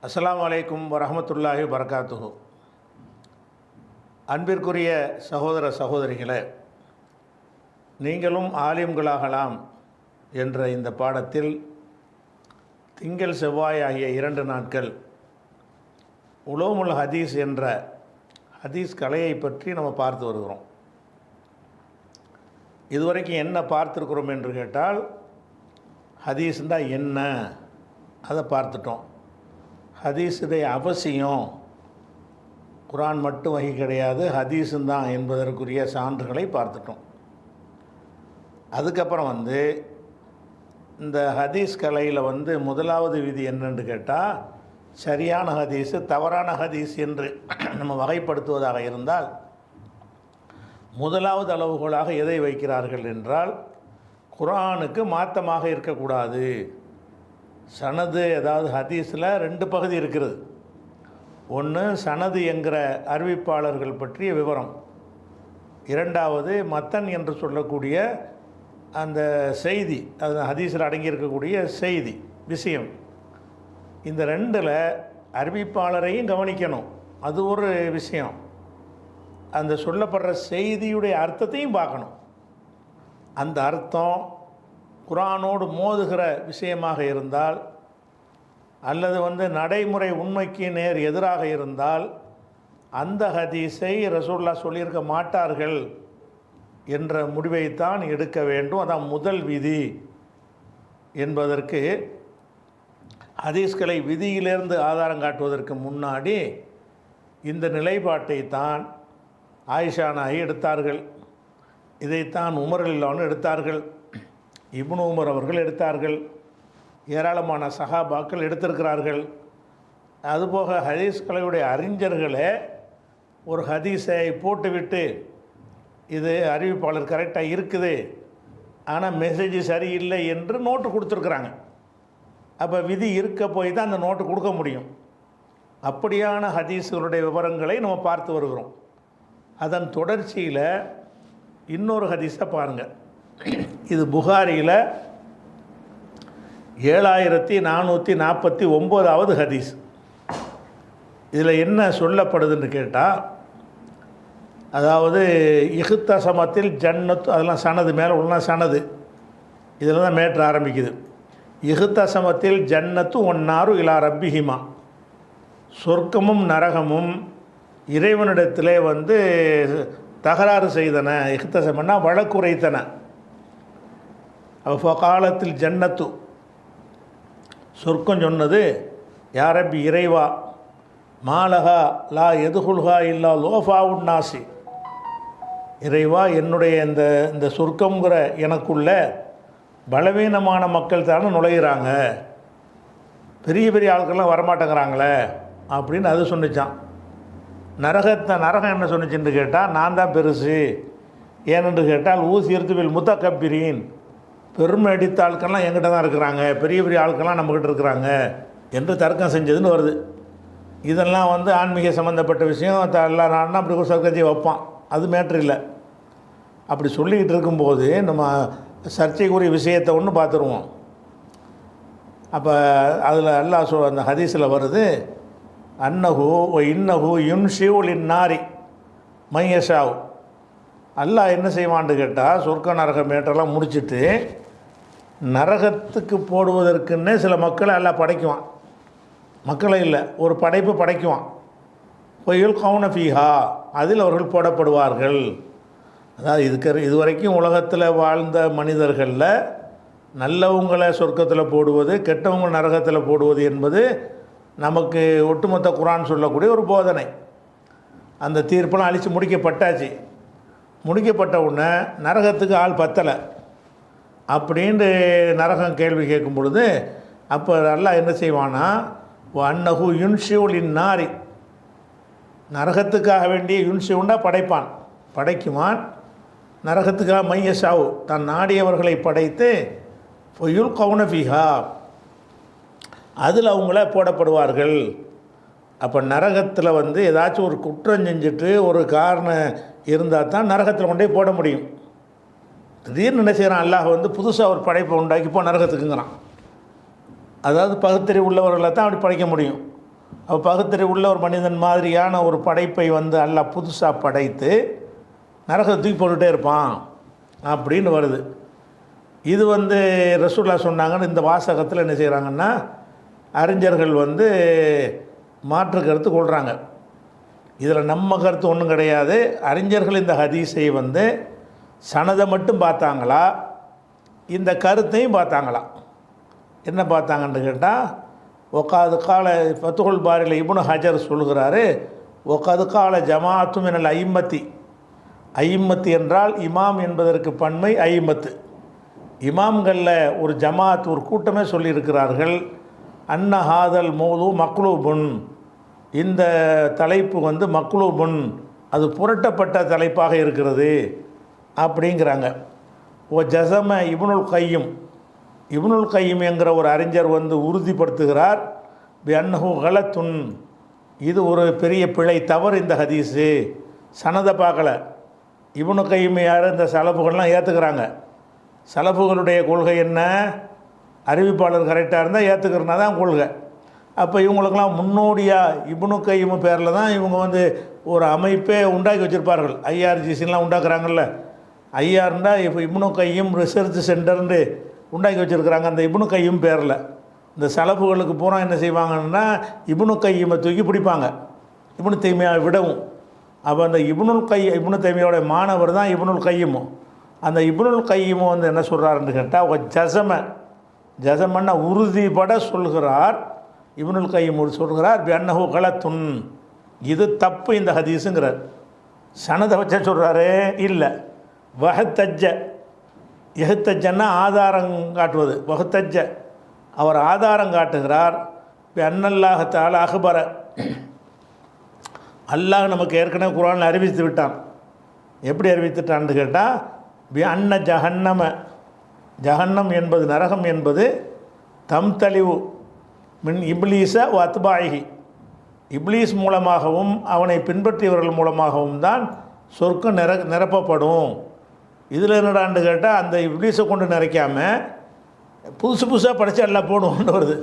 அஸ்ஸலாமு அலைக்கும் வரஹ்மத்துல்லாஹி வபரகாத்துஹு. அன்பிற்குரிய சகோதர சகோதரிகளே, நீங்களும் ஆலிம்களாகலாம் என்ற இந்த பாடத்தில் திங்கள் செவ்வாய் ஆகிய 2 நாட்கள் உலூமுல் ஹதீஸ் என்ற ஹதீஸ் கலையை பற்றி நம்ம பார்த்து வருகிறோம். இதுவரைக்கும் என்ன பார்த்துருக்குறோம் என்று கேட்டால், ஹதீஸ்னா என்ன அதை பார்த்துட்டோம். ஹதீஸுடைய அவசியம், குரான் மட்டும் வகை கிடையாது, ஹதீஸும் தான் என்பதற்குரிய சான்றுகளை பார்த்துட்டோம். அதுக்கப்புறம் இந்த ஹதீஸ் கலையில் முதலாவது விதி என்னென்று கேட்டால், சரியான ஹதீஸு தவறான ஹதீஸ் என்று நம்ம வகைப்படுத்துவதாக இருந்தால், முதலாவது அளவுகோலாக எதை வைக்கிறார்கள் என்றால், குரானுக்கு மாற்றமாக இருக்கக்கூடாது. சனது, அதாவது ஹதீஸில் 2 பகுதி இருக்கிறது. ஒன்று சனது என்கிற அறிவிப்பாளர்கள் பற்றிய விவரம், இரண்டாவது மத்தன் என்று சொல்லக்கூடிய அந்த செய்தி, அது ஹதீஸில் அடங்கியிருக்கக்கூடிய செய்தி விஷயம். இந்த 2ல் அறிவிப்பாளரையும் கவனிக்கணும், அது ஒரு விஷயம். அந்த சொல்லப்படுற செய்தியுடைய அர்த்தத்தையும் பார்க்கணும். அந்த அர்த்தம் குரானோடு மோதுகிற விஷயமாக இருந்தால், அல்லது நடைமுறை உண்மைக்கு நேர் எதிராக இருந்தால், அந்த ஹதீஸை ரசூலுல்லாஹ் சொல்லியிருக்க மாட்டார்கள் என்ற முடிவைத்தான் எடுக்க வேண்டும். அதான் முதல் விதி என்பதற்கு ஹதீஸ்களை விதியிலிருந்து ஆதாரம் காட்டுவதற்கு முன்னாடி இந்த நிலைப்பாட்டை தான் ஆயிஷா நாயகி எடுத்தார்கள். இதைத்தான் உமர் ரலியல்லாஹு எடுத்தார்கள், இப்னு உமர் அவர்கள் எடுத்தார்கள், ஏராளமான சஹாபாக்கள் எடுத்திருக்கிறார்கள். அதுபோக ஹதீஸ் கலையுடைய அறிஞர்களே ஒரு ஹதீஸை போட்டுவிட்டு, இது அறிவிப்பாளர் கரெக்டாக இருக்குது, ஆனால் மெசேஜ் சரியில்லை என்று நோட்டு கொடுத்துருக்குறாங்க. அப்போ விதி இருக்க போய் தான் அந்த நோட்டு கொடுக்க முடியும். அப்படியான ஹதீஸுகளுடைய விவரங்களை நம்ம பார்த்து வருகிறோம். அதன் தொடர்ச்சியில் இன்னொரு ஹதீஸை பாருங்கள். இது புகாரியில் 7449வது ஹதீஸ். இதில் என்ன சொல்லப்படுதுன்னு கேட்டால், அதாவது இஹ்தஸமத்தில் ஜன்னத்து, அதெல்லாம் சனது மேலே உள்ள சனது, இதில் தான் மேட்ரு ஆரம்பிக்குது. இஹ்தஸமத்தில் ஜன்னத்து ஒன்னாரு இலா ரப்பிஹிமா, சொர்க்கமும் நரகமும் இறைவனிடத்திலே தகராறு செய்தன. இஹ்தஸமன்னா வழக்குரைத்தன. காலத்தில் ஜன்னத்து, சொர்க்கம் சொன்னது, யா ரப்பி இறைவா, மாலஹா லா எதுகுல்ஹா இல்லா லோஃபா உன்னாசி, இறைவா என்னுடைய இந்த சொர்க்கங்கிற எனக்குள்ள பலவீனமான மக்கள் தானே நுழையிறாங்க, பெரிய பெரிய ஆட்கள்லாம் வரமாட்டேங்கிறாங்களே அப்படின்னு அது சொன்னிச்சான். நரகம் என்ன சொன்னிச்சுன்னு கேட்டால், நான் தான் பெருசு. ஏனென்று கேட்டால், ஊசியர்த்துவில் முத்தகப்பிரீன், பெருமை அடித்த ஆட்கள்லாம் எங்கிட்ட தான் இருக்கிறாங்க, பெரிய பெரிய ஆட்கள்லாம் நம்மக்கிட்ட இருக்கிறாங்க என்று தர்க்கம் செஞ்சதுன்னு வருது. இதெல்லாம் ஆன்மீக சம்மந்தப்பட்ட விஷயம். எல்லாம் நான்னா அப்படி ஒரு சர்க்கத்தையை வைப்பான், அது மேட்ரு இல்லை. அப்படி சொல்லிக்கிட்டு இருக்கும்போது நம்ம சர்ச்சைக்குரிய விஷயத்தை ஒன்று பார்த்துருவோம். அப்போ அதில் அல்லாஹ் அந்த ஹதீஸில் வருது, அன்னஹு இன்னஹு யுன்ஷிவுல் இன்னாரி மையஷாவ், அல்லாஹ் என்ன செய்வான்னு கேட்டால், சொர்க்க நரக மேட்டெல்லாம் முடிச்சுட்டு நரகத்துக்கு போடுவதற்குன்னே சில மக்களை அல்லாஹ் படைக்குவான். மக்களை இல்லை, ஒரு படைப்பு படைக்குவான். பொய்யுல் கவுன ஃபீஹா, அதில் அவர்கள் போடப்படுவார்கள். அதாவது இதுவரைக்கும் உலகத்தில் வாழ்ந்த மனிதர்களில் நல்லவங்களை சொர்க்கத்தில் போடுவது, கெட்டவங்க நரகத்தில் போடுவது என்பது நமக்கு ஒட்டுமொத்த குரான் சொல்லக்கூடிய ஒரு போதனை. அந்த தீர்ப்பெல்லாம் அழித்து முடிக்கப்பட்டாச்சு. முடிக்கப்பட்ட உடனே நரகத்துக்கு ஆள் பத்தலை அப்படின்ட்டு நரகம் கேள்வி கேட்கும் பொழுது, அப்போ அல்லாஹ் என்ன செய்வானா, அன்னஹு யுன்ஷிவுல் இன்னாரி, நரகத்துக்காக வேண்டிய யுன்ஷிவுண்டா படைப்பான், படைக்குவான். நரகத்துக்காக மையஷாவு, தான் நாடியவர்களை படைத்து பொய்யுல் கவுன ஃபீஹா, அதில் அவங்கள போடப்படுவார்கள். அப்போ நரகத்தில் ஏதாச்சும் ஒரு குற்றம் செஞ்சுட்டு ஒரு காரணம் இருந்தால் தான் நரகத்தில் கொண்டே போட முடியும். திடீர்னு என்ன செய்கிறான், அல்லாஹ் புதுசாக ஒரு படைப்பை உண்டாக்கி நரகத்துக்குங்கிறான். அதாவது பகுத்தறிவு உள்ளவர்களை தான் அப்படி படைக்க முடியும். அப்போ பகுத்தறிவு உள்ள ஒரு மனிதன் மாதிரியான ஒரு படைப்பை வந்து அல்லாஹ் புதுசாக படைத்து நரகத்தை தூக்கி போட்டுகிட்டே இருப்பான் அப்படின்னு வருது. இது வந்து ரசூலுல்லாஹ் சொன்னாங்கன்னு இந்த வாசகத்தில் என்ன செய்கிறாங்கன்னா அறிஞர்கள் வந்து மாற்று கருத்து கொள்கிறாங்க. இதில் நம்ம கருத்து ஒன்றும் கிடையாது. அறிஞர்கள் இந்த ஹதீஸை வந்து சனதை மட்டும் பார்த்தாங்களா, இந்த கருத்தையும் பார்த்தாங்களா? என்ன பார்த்தாங்கன்னு கேட்டால், ஒக்காது கால ஃபத்துல் பாரியில் இப்னு ஹஜர் சொல்கிறாரு, ஒக்காது கால ஜமாஅத்து மினல் ஐம்மத்தி. ஐம்மத்து என்றால் இமாம் என்பதற்கு பன்மை ஐம்மத்து. இமாம்களில் ஒரு ஜமாத், ஒரு கூட்டமே சொல்லியிருக்கிறார்கள், அன்ன ஹாதல் மௌது மக்லூபுன், இந்த தலைப்பு வந்து மக்லூபுன், அது புரட்டப்பட்ட தலைப்பாக இருக்கிறது அப்படிங்கிறாங்க. ஓ ஜசம இப்னுல் கையும், இப்னுல் கையும் என்கிற ஒரு அறிஞர் வந்து உறுதிப்படுத்துகிறார், பி அன்னஹு கலத்துன், இது ஒரு பெரிய பிழை, தவறு இந்த ஹதீஸு. சனதை பார்க்கல. இப்னு கையும் யார்? இந்த சலப்புகள்லாம் ஏற்றுக்கிறாங்க. சலப்புகளுடைய கொள்கை என்ன? அறிவிப்பாளர் கரெக்டாக இருந்தால் ஏற்றுக்கிறனா தான் கொள்கை. அப்போ இவங்களுக்கெல்லாம் முன்னோடியாக இப்னு கையும் பேரில் தான் இவங்க வந்து ஒரு அமைப்பே உண்டாக்கி வச்சுருப்பார்கள். ஐஆர்ஜிசிலாம் உண்டாக்குறாங்கல்ல, ஐஆர்னா இப்போ இப்னு கையும் ரிசர்ச் சென்டர்னு உண்டாக்கி வச்சுருக்கிறாங்க. அந்த இப்னு கையும் பேரில் இந்த சலப்புகளுக்கு பூரா என்ன செய்வாங்கன்னா இப்னு கையுமை தூக்கி பிடிப்பாங்க, இப்னு தைமியாவை விடவும். அப்போ அந்த இப்னு தைமியாவோட மாணவர் தான் இப்னுல் கையும். அந்த இப்னுல் கையும் வந்து என்ன சொல்கிறாருன்னு கேட்டால், ஜசமன்னா உறுதிப்பட சொல்கிறார். இப்னுல் கையும் சொல்கிறார், பி அன்னஹு கலத்துன், இது தப்பு இந்த ஹதீஸுங்கிறார். சனதை வச்ச சொல்கிறாரு இல்லை. வஹத்தஜ்ஜ, எஹத்தஜ்ஜன்னா ஆதாரம் காட்டுவது. வஹத்தஜ்ஜ, அவர் ஆதாரம் காட்டுகிறார். பி அன்னல்லாஹ் தஆலா அக்பர, அல்லாஹ் நமக்கு ஏற்கனவே குர்ஆனில் அறிவித்து விட்டான். எப்படி அறிவித்துட்டான்னு கேட்டால், பி அன்ன ஜஹன்னம, ஜஹன்னம் என்பது நரகம் என்பது தம்தலிவு மின் இப்லீஸ வத்பாயிஹி, இப்லீஸ் மூலமாகவும் அவனை பின்பற்றியவர்கள் மூலமாகவும் தான் சொர்க்கம் நிரப்பப்படும். இதில் என்னடான்னு கேட்டால், அந்த இப்லீஸை கொண்டு நிறைக்காமல் புதுசு புதுசாக படைச்சு எல்லாம் போடுவோன்னு வருது.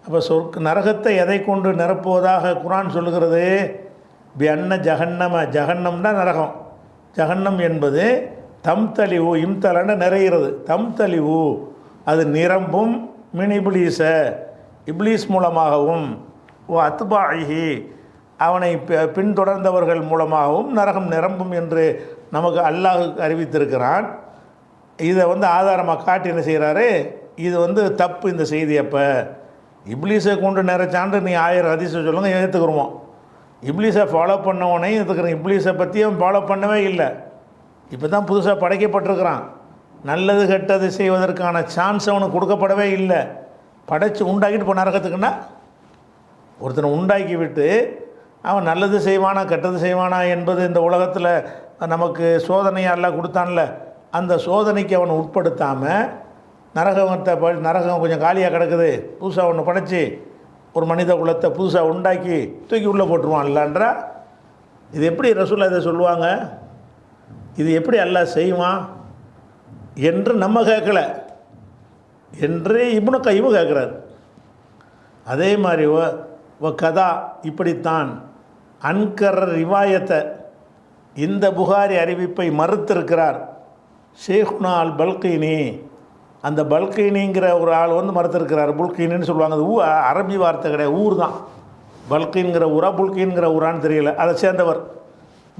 அப்போ நரகத்தை எதை கொண்டு நிரப்புவதாக குர்ஆன் சொல்லுகிறது? பி அன்ன ஜஹன்னம, ஜஹன்னம்னா நரகம். ஜஹன்னம் என்பது தம்தலிவு, இம்தலன்னு நிறைகிறது. தம்தலிவு அது நிரம்பும், மின் இப்லீஸ இப்லீஸ் மூலமாகவும், ஓ அத்பாஹி அவனை பின்தொடர்ந்தவர்கள் மூலமாகவும் நரகம் நிரம்பும் என்று நமக்கு அல்லாஹ் அறிவித்திருக்கிறான். இதை வந்து ஆதாரமாக காட்டி என்ன செய்கிறாரு, இது வந்து தப்பு இந்த செய்தி. அப்போ இப்லீஸை கொண்டு நிறைச்சாண்டு நீ 1000 ஹதீஸை சொல்லுங்கள், ஏற்றுக்குருவோம். இப்லீஸை ஃபாலோ பண்ணவனையும் ஏற்றுக்கிறேன். இப்லீஸை பற்றியும் ஃபாலோ பண்ணவே இல்லை. இப்போ தான் புதுசாக படைக்கப்பட்டிருக்கிறான். நல்லது கெட்டது செய்வதற்கான சான்ஸ் அவனுக்கு கொடுக்கப்படவே இல்லை. படைச்சு உண்டாக்கிட்டு இப்போ நரகத்துக்குன்னா, ஒருத்தனை உண்டாக்கி விட்டு அவன் நல்லது செய்வானா கெட்டது செய்வானா என்பது இந்த உலகத்தில் நமக்கு சோதனையெல்லாம் கொடுத்தான்ல, அந்த சோதனைக்கு அவனை உட்படுத்தாமல் நரகம் கொஞ்சம் காலியாக கிடக்குது, புதுசாக ஒன்று படைச்சி ஒரு மனித குலத்தை புதுசாக உண்டாக்கி தூக்கி உள்ளே போட்டுருவான் இல்லைன்றா. இது எப்படி ரசூலுல்லாஹ் இதை சொல்லுவாங்க? இது எப்படி அல்லாஹ் செய்வான் என்று நம்ம கேட்கல, என்று இப்னு கையும் கேட்குறார். அதே மாதிரி கதா இப்படித்தான் அன்கர் ரிவாயத்தை, இந்த புகாரி அறிவிப்பை மறுத்திருக்கிறார் ஷேகுனா அல் பல்கீனி. அந்த பல்கீனிங்கிற ஒரு ஆள் வந்து மறுத்திருக்கிறார். புல்கீனின்னு சொல்லுவாங்க. அது அரபி வார்த்தை கிடையாது, ஊர் தான். பல்கீன்கிற ஊரா புல்கீன்கிற ஊரான்னு தெரியல. அதை சேர்ந்தவர்.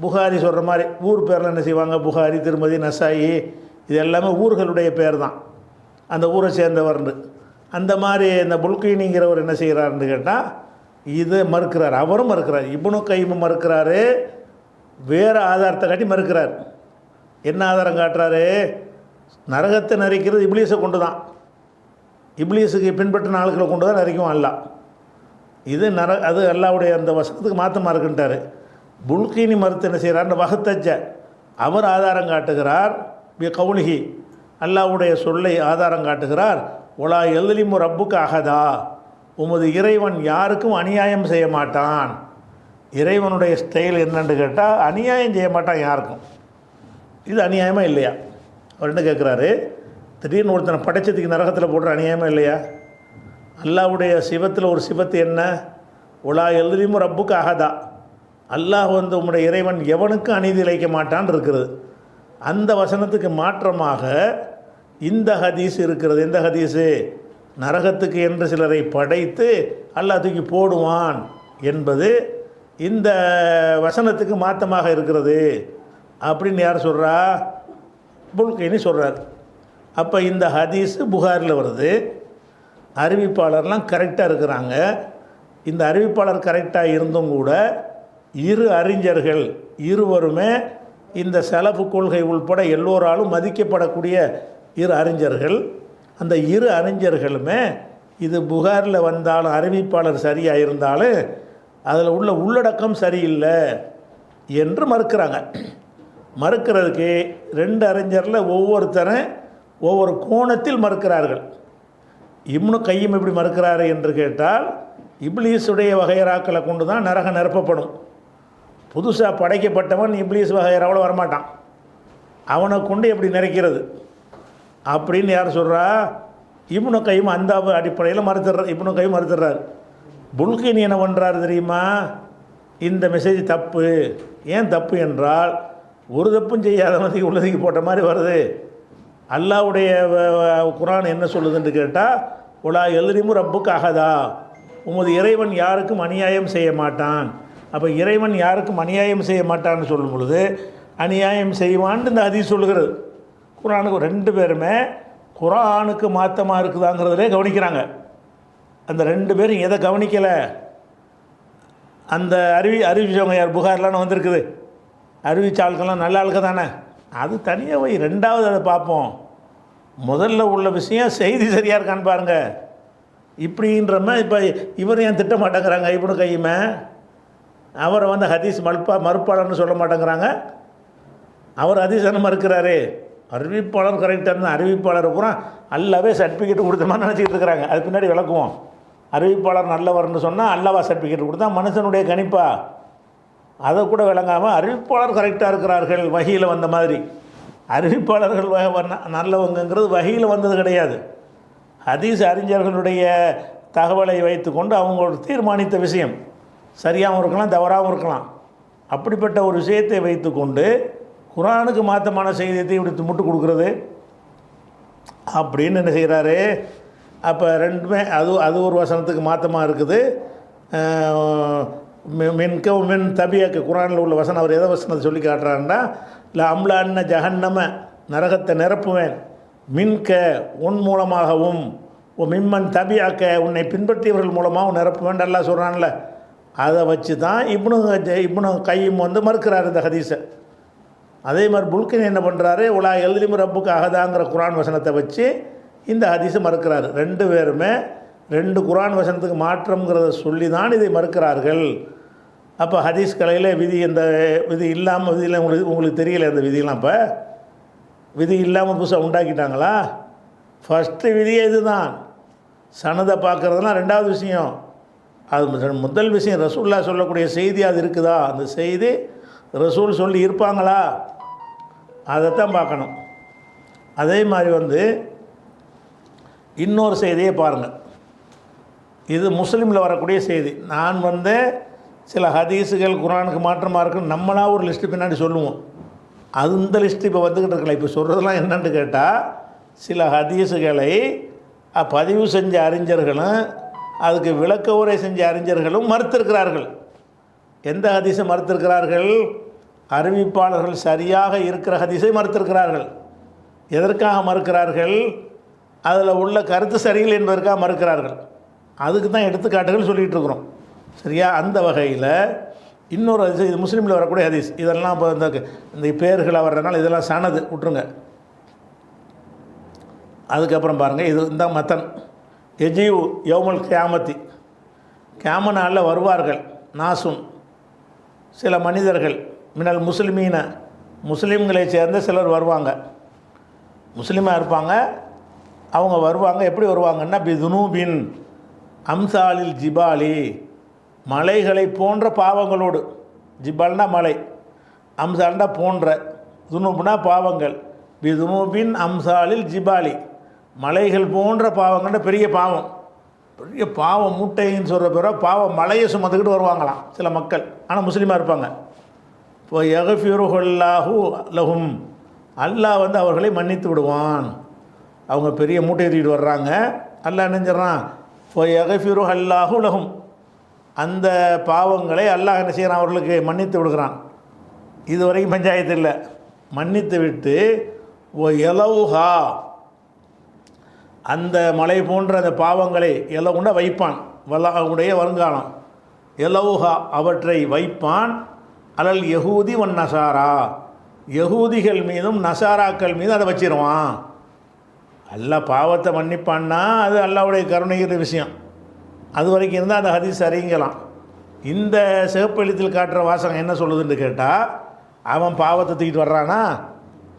புகாரி சொல்கிற மாதிரி ஊர் பேரில் என்ன செய்வாங்க, புகாரி, திருமதி, நசாயி, இது எல்லாமே ஊர்களுடைய பேர் தான், அந்த ஊரை சேர்ந்தவர்னு. அந்த மாதிரி இந்த புல்கீனிங்கிறவர் என்ன செய்கிறாருன்னு கேட்டால், இது மறுக்கிறார். அவரும் மறுக்கிறார். இப்னு கையும் மறுக்கிறாரு. வேறு ஆதாரத்தை காட்டி மறுக்கிறார். என்ன ஆதாரம் காட்டுறாரு? நரகத்தை நரிக்கிறது இப்லீஸை கொண்டு தான், இப்லீஸுக்கு பின்பற்றின ஆட்களை கொண்டு தான் நரிக்கும் அல்லாஹ். இது அது அல்லாஹ்வுடைய அந்த வசனத்துக்கு மாற்றமாக இருக்குன்ட்டார். புல்கீனி மறுத்து என்ன செய்கிறார்? வஹத்தஜ்ஜ, அவர் ஆதாரம் காட்டுகிறார். பி கவுலிஹி, அல்லாஹ்வுடைய சொல்லை ஆதாரம் காட்டுகிறார். ஒலா எல்லிமு ரப்புக்கு அகதா, உமது இறைவன் யாருக்கும் அநியாயம் செய்ய மாட்டான். இறைவனுடைய ஸ்டைல் என்னன்னு கேட்டால், அநியாயம் செய்ய மாட்டான் யாருக்கும். இது அநியாயமாக இல்லையா? அவர் என்ன கேட்குறாரு, திடீர்னு ஒருத்தனை படைச்சதுக்கு நரகத்தில் போடுற அநியாயமாக இல்லையா? அல்லாஹ்வுடைய சிவத்தில் ஒரு சிவத்து என்ன? உலா எல்லிமு ரப்புக்கு அகதா, அல்லாஹ் வந்து உம்முடைய இறைவன் எவனுக்கு அநீதி இழைக்க மாட்டான் இருக்கிறது. அந்த வசனத்துக்கு மாற்றமாக இந்த ஹதீஸ் இருக்கிறது. எந்த ஹதீஸு? நரகத்துக்கு என்று சிலரை படைத்து அல்லாஹ் தூக்கி போடுவான் என்பது இந்த வசனத்துக்கு மாற்றமாக இருக்கிறது அப்படின்னு யார் சொல்கிறா? புல்கைனி சொல்கிறார். அப்போ இந்த ஹதீஸு புகாரில் வருது, அறிவிப்பாளர்லாம் கரெக்டாக இருக்கிறாங்க. இந்த அறிவிப்பாளர் கரெக்டாக இருந்தும் கூட இரு அறிஞர்கள் இருவருமே இந்த சலஃபு கொள்கை உள்பட எல்லோராலும் மதிக்கப்படக்கூடிய இரு அறிஞர்கள், அந்த இரு அறிஞர்களுமே இது புகாரில் வந்தாலும் அறிவிப்பாளர் சரியாக இருந்தாலும் அதில் உள்ள உள்ளடக்கம் சரியில்லை என்று மறுக்கிறாங்க. மறுக்கிறதுக்கு ரெண்டு அறிஞரில் ஒவ்வொருத்தரும் ஒவ்வொரு கோணத்தில் மறுக்கிறார்கள். இப்னு கையும் எப்படி மறுக்கிறாரு என்று கேட்டால், இப்லீஸுடைய வகைராக்களை கொண்டு தான் நரகம் நிரப்பப்படும். புதுசாக படைக்கப்பட்டவன் இப்லீஸ் வகைராவில் வரமாட்டான், அவனை கொண்டு எப்படி நிறைக்கிறது அப்படின்னு யார் சொல்கிறா? இப்னு கையும் அந்த அடிப்படையில் மறுத்துடுறார். இப்னு கையும் மறுத்துடுறார். புல்கினி என்ன பண்ணுறாரு தெரியுமா? இந்த மெசேஜ் தப்பு. ஏன் தப்பு என்றால், ஒரு தப்பும் செய்யாதவனுக்கு உள்ளதுக்கு போட்ட மாதிரி வருது. அல்லாஹ்வுடைய குர்ஆன் என்ன சொல்லுதுன்னு கேட்டால், உலா எல்லிமு ரப்புக்கு அகதா, உமது இறைவன் யாருக்கும் அநியாயம் செய்ய மாட்டான். அப்போ இறைவன் யாருக்கும் அநியாயம் செய்ய மாட்டான்னு சொல்லும் பொழுது அநியாயம் செய்வான்னு இந்த ஹதீஸ் சொல்லுகிறது. குர்ஆனுக்கு ரெண்டு பேருமே குர்ஆனுக்கு மாற்றமாக இருக்குதாங்கிறதுலே கவனிக்கிறாங்க. அந்த ரெண்டு பேரும் எதை கவனிக்கலை? அந்த அறிவிச்சவங்க யார்? புகார்லாம் வந்திருக்குது. அறிவிச்ச ஆட்கள்லாம் நல்ல ஆளுக்க தானே, அது தனியாக போய் ரெண்டாவது அதை பார்ப்போம். முதல்ல உள்ள விஷயம் செய்தி சரியாக இருக்கான்னு பாருங்கள். இப்படின்றமா இப்போ இவர் ஏன் திட்ட மாட்டேங்கிறாங்க? இப்னு கையுமே அவரை வந்து ஹதீஸ் மறுப்பாளர்னு சொல்ல மாட்டேங்கிறாங்க. அவர் ஹதீஸ் என்ன மறுக்கிறாரு? அறிவிப்பாளர் கரெக்டாக இருந்தால் அறிவிப்பாளரை பூரா அல்லாவே சர்டிஃபிகேட் கொடுத்த மாதிரி நினச்சிக்கிட்டு இருக்கிறாங்க. அது பின்னாடி விளக்குவோம். அறிவிப்பாளர் நல்லவர்னு சொன்னால் அல்லாவா சர்டிஃபிகேட் கொடுத்தா மனுஷனுடைய கணிப்பா? அதை கூட விளங்காமல் அறிவிப்பாளர் கரெக்டாக இருக்கிறார்கள் வகையில் வந்த மாதிரி. அறிவிப்பாளர்கள் நல்லவங்கிறது வகையில் வந்தது கிடையாது. ஹதீஸ் அறிஞர்களுடைய தகவலை வைத்துக்கொண்டு அவங்களோட தீர்மானித்த விஷயம் சரியாகவும் இருக்கலாம், தவறாகவும் இருக்கலாம். அப்படிப்பட்ட ஒரு விஷயத்தை வைத்துக்கொண்டு குர்ஆனுக்கு மாற்றமான செய்தியத்தை இப்படி முட்டு கொடுக்குறது அப்படின்னு என்ன செய்கிறாரு? அப்போ ரெண்டுமே அது ஒரு வசனத்துக்கு மாற்றமாக இருக்குது. மின் தபியாக்கு குர்ஆனில் உள்ள வசனம் அவர் எதை வசனத்தை சொல்லி காட்டுறாருன்னா, இல்லை அம்லான்ன ஜஹன்னம, நரகத்தை நிரப்புவேன், மின்க உன் மூலமாகவும், மிம்மன் தபியாக்க உன்னை பின்பற்றியவர்கள் மூலமாகவும் நிரப்புவேன் எல்லாம் சொல்கிறான்ல. அதை வச்சு தான் இப்னு கையும் வந்து மறுக்கிறார் இந்த ஹதீஸை. அதே மாதிரி புல்கினி என்ன பண்ணுறாரு? உலா எல்லிமு ரப்புக்கு அகதாங்கிற குர்ஆன் வசனத்தை வச்சு இந்த ஹதீஸை மறுக்கிறாரு. ரெண்டு பேருமே ரெண்டு குர்ஆன் வசனத்துக்கு மாற்றம்ங்கிறத சொல்லி தான் இதை மறுக்கிறார்கள். அப்போ ஹதீஸ் கலையில் விதி, இந்த விதி இல்லாமல் விதியில் உங்களுக்கு தெரியல. இந்த விதியெல்லாம் இப்போ விதி இல்லாமல் புதுசாக உண்டாக்கிட்டாங்களா? ஃபஸ்ட்டு விதியே இது தான். சனதை பார்க்குறதுலாம் ரெண்டாவது விஷயம். அது முதல் விஷயம் ரசூலுல்லாஹ் சொல்லக்கூடிய செய்தி அது இருக்குதா? அந்த செய்தி ரசூல் சொல்லி இருப்பாங்களா? அதைத்தான் பார்க்கணும். அதே மாதிரி வந்து இன்னொரு செய்தியை பாருங்கள். இது முஸ்லீமில் வரக்கூடிய செய்தி. நான் வந்து சில ஹதீஸுகள் குர்ஆனுக்கு மாற்றமாக இருக்குன்னு நம்மளாக ஒரு லிஸ்ட்டு பின்னாடி சொல்லுவோம். அந்த லிஸ்ட்டு இப்போ வந்துக்கிட்டு இருக்கலாம். இப்போ சொல்கிறதெல்லாம் என்னென்னு கேட்டால், சில ஹதீஸுகளை பதிவு செஞ்ச அறிஞர்களும் அதுக்கு விளக்க உரை செஞ்ச அறிஞர்களும் மறுத்திருக்கிறார்கள். எந்த ஹதீஸை மறுத்திருக்கிறார்கள்? அறிவிப்பாளர்கள் சரியாக இருக்கிற ஹதீஸை மறுத்திருக்கிறார்கள். எதற்காக மறுக்கிறார்கள்? அதில் உள்ள கருத்து சரியில்லை என்பதற்காக மறுக்கிறார்கள். அதுக்கு தான் எடுத்துக்காட்டுகள் சொல்லிகிட்டு இருக்கிறோம். சரியா? அந்த வகையில் இன்னொரு ஹதீஸ், இது முஸ்லீமில் வரக்கூடிய ஹதீஸ். இதெல்லாம் இப்போ இந்த பேர்களை வர்றதுனால இதெல்லாம் சனது விட்டுருங்க. அதுக்கப்புறம் பாருங்கள், இது இந்த மத்தன் எஜீவ் யௌமல் கியாமத்தி, கியாம நாளில் வருவார்கள் நாசுன் சில மனிதர்கள், மினல் முஸ்லிமீன, முஸ்லீம்களை சேர்ந்த சிலர் வருவாங்க, முஸ்லீமாக இருப்பாங்க. அவங்க வருவாங்க. எப்படி வருவாங்கன்னா, பிதுனூபின் அம்சாலில் ஜிபாலி, மலைகளை போன்ற பாவங்களோடு. ஜிபால்னா மலை, அம்சால்னா போன்ற, துனூப்னா பாவங்கள். பிதுனூபின் அம்சாலில் ஜிபாலி, மலைகள் போன்ற பாவங்கள்னா பெரிய பாவம். பெரிய பாவ மூட்டைன்னு சொல்கிற பிற பாவ மலையை சுமந்துக்கிட்டு வருவாங்களாம் சில மக்கள், ஆனால் முஸ்லீமாக இருப்பாங்க. இப்போ யகஃபிருஹுல்லாஹு லஹும், அல்லாஹ் வந்து அவர்களை மன்னித்து விடுவான். அவங்க பெரிய மூட்டையை தூக்கிட்டு வர்றாங்க, அல்லாஹ் நினைஞ்சிடறான் இப்போ யகஃபிருஹுல்லாஹு லஹும், அந்த பாவங்களை அல்லாஹ் என்ன செய்கிறான், அவர்களுக்கு மன்னித்து விடுகிறான். இது வரைக்கும் பஞ்சாயத்து இல்லை. மன்னித்து விட்டு ஓ எலவுஹா, அந்த மலை போன்ற அந்த பாவங்களை எலவுண்டா வைப்பான், வல்லாஹுடைய வருங்காலம். எலவுஹா, அவற்றை வைப்பான். அலல் யஹூதி வன் நசாரா, யஹூதிகள் மீதும் நசாராக்கள் மீதும் அதை வச்சிருவான். அல்லாஹ் பாவத்தை மன்னிப்பான்னா அது அல்லாஹ்வுடைய கருணைகிற விஷயம். அது வரைக்கும் இருந்தால் அந்த ஹதீஸ் அறிங்கலாம். இந்த சிவப்பெழுத்தில் காட்டுற வாசகம் என்ன சொல்லுதுன்னு கேட்டால், அவன் பாவத்தை தூக்கிட்டு வர்றானா,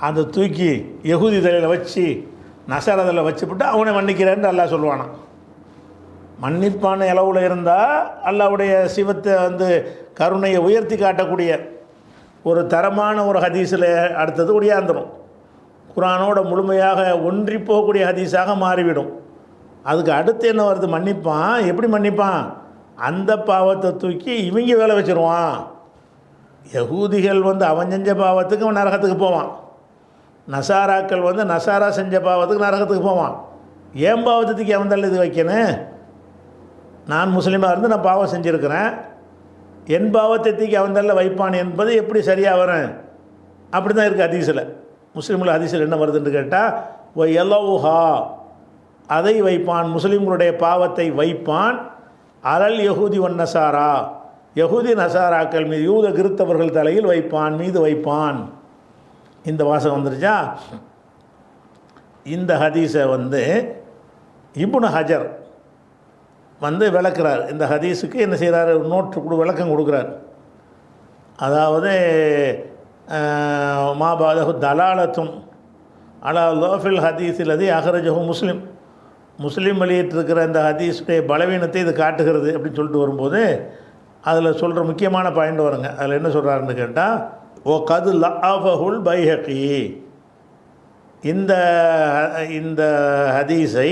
அந்த தூக்கி யஹூதி தலையில் வச்சு நசாரதில் வச்சுவிட்டு அவனை மன்னிக்கிறேன்னு அல்லாஹ் சொல்லுவானான். மன்னிப்பான அளவில் இருந்தால் அல்லாஹ்வுடைய சிவத்தை வந்து கருணையை உயர்த்தி காட்டக்கூடிய ஒரு தரமான ஒரு ஹதீஸில் அடுத்தது ஒடியாந்துடும். குர்ஆனோட முழுமையாக ஒன்றி போகக்கூடிய ஹதீஸாக மாறிவிடும். அதுக்கு அடுத்து என்ன வருது, மன்னிப்பான். எப்படி மன்னிப்பான், அந்த பாவத்தை தூக்கி இவங்க வேலை வச்சுருவான். யகூதிகள் வந்து அவன் செஞ்ச பாவத்துக்கு அவன் நரகத்துக்கு போவான். நசாராக்கள் வந்து நசாரா செஞ்ச பாவத்துக்கு நரகத்துக்கு போவான். ஏன் பாவத்துக்கு அவன் தள்ள இது வைக்கணும்? நான் முஸ்லீமாக இருந்து நான் பாவம் செஞ்சுருக்கிறேன், என் பாவத்தை தூக்கி அவன் தள்ள வைப்பான் என்பது எப்படி சரியாக வரேன்? அப்படி தான் இருக்குது ஹதீஸில். முஸ்லீம்கள் ஹதீஸில் என்ன வருதுன்னு கேட்டால், ஓ எலவுஹா, அதை வைப்பான், முஸ்லீம்களுடைய பாவத்தை வைப்பான். அலல் யஹூதி வன் நசாரா, யஹூதி நசாராக்கள் மீது, யூத கிறித்தவர்கள் தலையில் வைப்பான், மீது வைப்பான். இந்த வாசகம் வந்துருச்சா? இந்த ஹதீஸை வந்து இப்னு ஹஜர் வந்து விளக்குறார். இந்த ஹதீஸுக்கு என்ன செய்கிறார், நோட்டு விளக்கம் கொடுக்குறார். அதாவது மாபாதஹு தலாலத்தும் அலா லோஃபில் ஹதீஸில் அது அஹ்ரஜஹு முஸ்லீம், முஸ்லீம் வெளியிட்டிருக்கிற இந்த ஹதீஸுடைய பலவீனத்தை இது காட்டுகிறது அப்படின்னு சொல்லிட்டு வரும்போது அதில் சொல்கிற முக்கியமான பாயிண்ட் வருங்க. அதில் என்ன சொல்கிறாருன்னு கேட்டால், ஓ கது லஅஃபஹுல் பைஹகி, இந்த இந்த ஹதீஸை,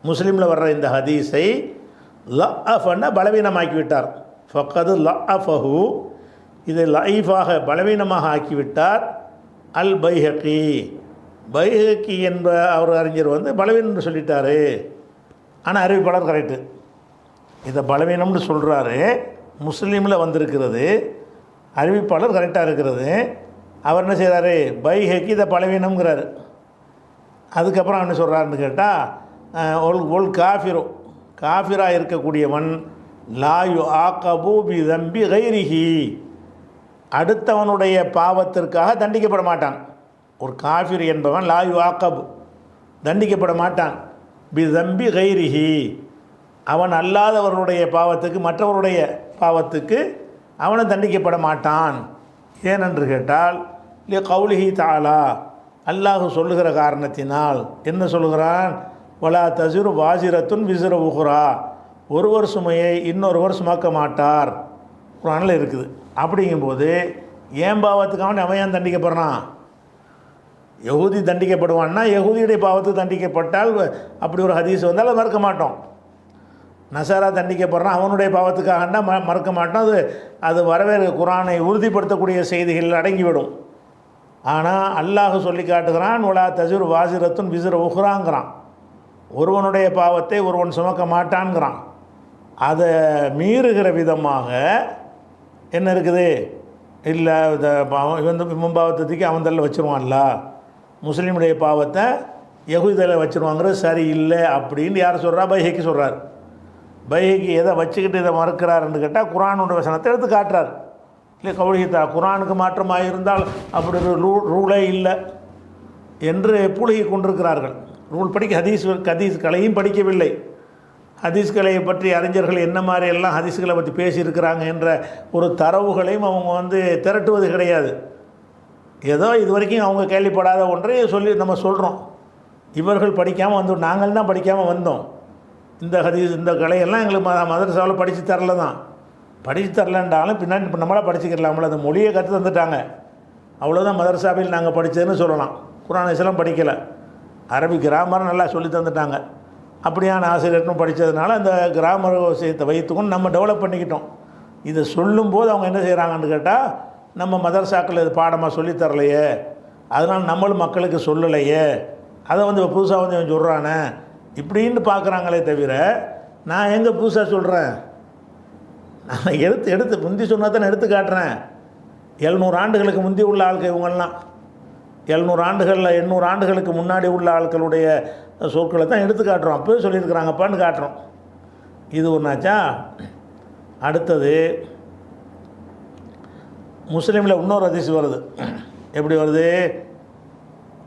முஸ்லீமில் வர்ற இந்த ஹதீஸை லஅஃபன்னா பலவீனமாக்கி விட்டார். ஃபக்கது லஅஃபஹு, இதை லைஃபாக பலவீனமாக ஆக்கிவிட்டார். அல் பைஹகி, பைஹகி என்ப அவர் அறிஞர் வந்து பலவீனம்னு சொல்லிட்டாரு. ஆனால் அறிவிப்பாளர் கரெக்டு, இதை பலவீனம்னு சொல்கிறாரு. முஸ்லீமில் வந்திருக்கிறது, அறிவிப்பாளர் கரெக்டாக இருக்கிறது. அவர் என்ன செய்கிறாரு, பைஹகி இதை பலவீனம்ங்கிறாரு. அதுக்கப்புறம் என்ன சொல்கிறாருன்னு கேட்டால், ஒல் காஃபிரோ, காஃபிராக இருக்கக்கூடியவன் லாயு ஆக்கபு பி தம்பி கைரிஹி, அடுத்தவனுடைய பாவத்திற்காக தண்டிக்கப்பட மாட்டான். ஒரு காஃபிர் என்பவன் லாயு ஆக்கபு, தண்டிக்கப்பட மாட்டான். பி தம்பி கைரிஹி, அவன் அல்லாதவர்களுடைய பாவத்துக்கு, மற்றவருடைய பாவத்துக்கு அவனை தண்டிக்கப்பட மாட்டான். ஏனென்று கேட்டால், இல்லை கௌலிஹி தஆலா, அல்லாஹ் சொல்லுகிற காரணத்தினால். என்ன சொல்லுகிறான், வலா தசிரு வாசிரத்துன் விசிற உஹ்ரா, ஒருவர் சுமையை இன்னொருவர் சுமக்க மாட்டார், குர்ஆனில் இருக்குது. அப்படிங்கும்போது ஏன் பாவத்துக்கு அவன் ஏன் தண்டிக்கப்படுறான்? யஹூதி தண்டிக்கப்படுவான்னா யஹூதியுடைய பாவத்துக்கு தண்டிக்கப்பட்டால் அப்படி ஒரு ஹதீஸ் வந்தால் அதை மறக்க மாட்டோம். நசாரா தண்டிக்கப்படுறான் அவனுடைய பாவத்துக்காகனா மறக்க மாட்டோம். அது வரவேறு குர்ஆனை உறுதிப்படுத்தக்கூடிய செய்திகள் அடங்கிவிடும். ஆனால் அல்லாஹ் சொல்லி காட்டுகிறான், வலா தசிரு வாசிரத்துன் விசிற உஹ்ராங்கிறான். ஒருவனுடைய பாவத்தை ஒருவன் சுமக்க மாட்டான்ங்கிறான். அதை மீறுகிற விதமாக என்ன இருக்குது, இல்லை இவன் பாவத்தை தூக்கி அவன் தள்ள வச்சுருவான்ல, முஸ்லீமுடைய பாவத்தை யஹூதி தள்ள வச்சுருவாங்கிறது சரி இல்லை அப்படின்னு யார் சொல்கிறா, பைஹகி சொல்கிறார். பைஹகி எதை வச்சுக்கிட்டு இதை மறுக்கிறாருன்னு கேட்டால், குர்ஆனுடைய வசனத்தை எடுத்து காட்டுறார். இல்லை கௌலிஹி, குர்ஆனுக்கு மாற்றமாக இருந்தால் அப்படி ஒரு ரூலே இல்லை என்று புழுகி கொண்டிருக்கிறார்கள். ரூல் படிக்க ஹதீஸ்களையும் படிக்கவில்லை. ஹதீஸ்களை பற்றி அறிஞர்கள் என்ன மாதிரி எல்லாம் ஹதீஸ்களை பற்றி பேசியிருக்கிறாங்க என்ற ஒரு தரவுகளையும் அவங்க வந்து திரட்டுவது கிடையாது. ஏதோ இது வரைக்கும் அவங்க கேள்விப்படாத ஒன்றை சொல்லி நம்ம சொல்கிறோம். இவர்கள் படிக்காமல் வந்தோம், நாங்கள் தான் படிக்காமல் வந்தோம். இந்த ஹதீஸ் இந்த கலையெல்லாம் எங்களுக்கு மதரசாவில் படித்து தரல தான். படித்து தரலன்றாலும் பின்னாடி இப்போ நம்மளாக படிச்சுக்கலாம்ல, அந்த மொழியை கற்று தந்துட்டாங்க, அவ்வளோதான் மதரசாவில் நாங்கள் படித்ததுன்னு சொல்லலாம். குர்ஆன் இஸ்லாம் படிக்கலை, அரபி கிராமர் நல்லா சொல்லி தந்துட்டாங்க. அப்படியான ஆசிரியர்னு படித்ததுனால அந்த கிராமர் விஷயத்தை வைத்துக்கொண்டு நம்ம டெவலப் பண்ணிக்கிட்டோம். இதை சொல்லும்போது அவங்க என்ன செய்கிறாங்கன்னு கேட்டால், நம்ம மதரசாக்கள் இது பாடமாக சொல்லித்தரலையே, அதனால் நம்மளும் மக்களுக்கு சொல்லலையே, அதை வந்து புதுசாக வந்து இவன் சொல்கிறானே இப்படின்னு பார்க்குறாங்களே தவிர, நான் எங்கே புதுசாக சொல்கிறேன்? நான் எடுத்து முந்தி சொன்னால் தான் எடுத்து காட்டுறேன். 700 ஆண்டுகளுக்கு முந்தி உள்ள ஆட்கள் இவங்கெல்லாம் 700 ஆண்டுகளில் 800 ஆண்டுகளுக்கு முன்னாடி உள்ள ஆட்களுடைய சொற்களை தான் எடுத்து காட்டுறோம். அப்போவே சொல்லியிருக்கிறாங்கப்பான்னு காட்டுறோம். இது ஒன்றாச்சா. அடுத்தது முஸ்லீமில் இன்னொரு ஹதீஸ் வருது. எப்படி வருது?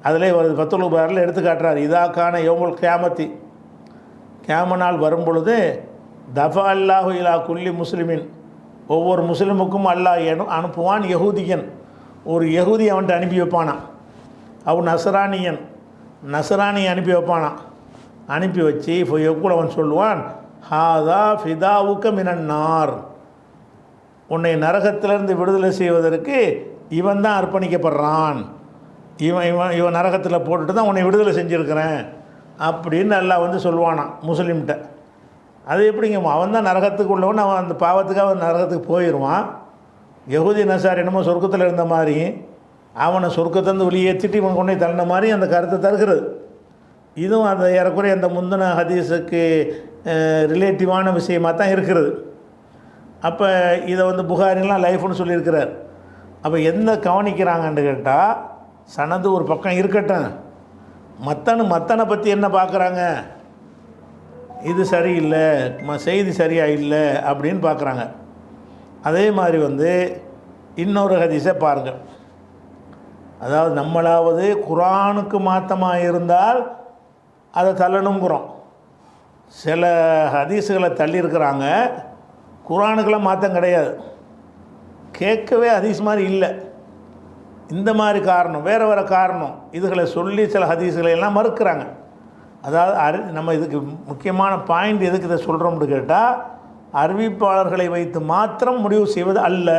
அதிலே வருது. ஃபத்துல் பாரில் எடுத்து காட்டுறார். இதாக்கான யௌமுல் கியாமத்தி, கியாம நாள் வரும் பொழுது தஃபா அல்லாஹு இலா குல்லி முஸ்லிமின், ஒவ்வொரு முஸ்லிமுக்கும் அல்லாஹ் அனுப்புவான் யஹூதியன், ஒரு யஹூதி அவன்கிட்ட அனுப்பி வைப்பானான். அவன் நசரானியன், நசரானியை அனுப்பி வைப்பானான். அனுப்பி வச்சு கூட அவன் சொல்லுவான், ஹாதா ஃபிதாவுக்க மினன்னார், உன்னை நரகத்திலிருந்து விடுதலை செய்வதற்கு இவன் தான் அர்ப்பணிக்கப்படுறான், இவன் நரகத்தில் போட்டுட்டு தான் உன்னை விடுதலை செஞ்சுருக்கிறேன் அப்படின்னு அல்லாஹ் வந்து சொல்லுவானான் முஸ்லீம்கிட்ட. அது எப்படிங்க? அவன் தான் நரகத்துக்கு உள்ளவன், அவன் அந்த பாவத்துக்காக அவன் நரகத்துக்கு போயிடுவான். யஹூதி நசார் என்னமோ சொர்க்கத்தில் இருந்த மாதிரி அவனை சொர்க்கத்திலேருந்து வெளியேற்றிட்டு இவன் கொண்டே தள்ளின மாதிரி அந்த கருத்தை தருகிறது. இதுவும் அந்த ஏறக்குறைய அந்த முந்தின ஹதீஸுக்கு ரிலேட்டிவான விஷயமாக தான் இருக்கிறது. அப்போ இதை வந்து புகாரிலாம் லைஃப்னு சொல்லியிருக்கிறார். அப்போ என்ன கவனிக்கிறாங்கன்னு கேட்டால், சனது ஒரு பக்கம் இருக்கட்டும், மத்தனை பற்றி என்ன பார்க்குறாங்க? இது சரியில்லை, செய்தி சரியாக இல்லை அப்படின்னு பார்க்குறாங்க. அதே மாதிரி வந்து இன்னொரு ஹதீஸை பாருங்கள். அதாவது நம்மளாவது குரானுக்கு மாற்றமாக இருந்தால் அதை தள்ளணுங்கிறோம். சில ஹதீஸுகளை தள்ளியிருக்கிறாங்க, குரானுக்கெல்லாம் மாற்றம் கிடையாது, கேட்கவே ஹதீஸ் மாதிரி இல்லை. இந்த மாதிரி காரணம், வேறு வேறு காரணம், இதுகளை சொல்லி சில ஹதீஸுகளை எல்லாம் மறுக்கிறாங்க. அதாவது நம்ம இதுக்கு முக்கியமான பாயிண்ட் எதுக்கு இதை சொல்கிறோம்னு கேட்டால், அறிவிப்பாளர்களை வைத்து மாத்திரம் முடிவு செய்வது அல்ல.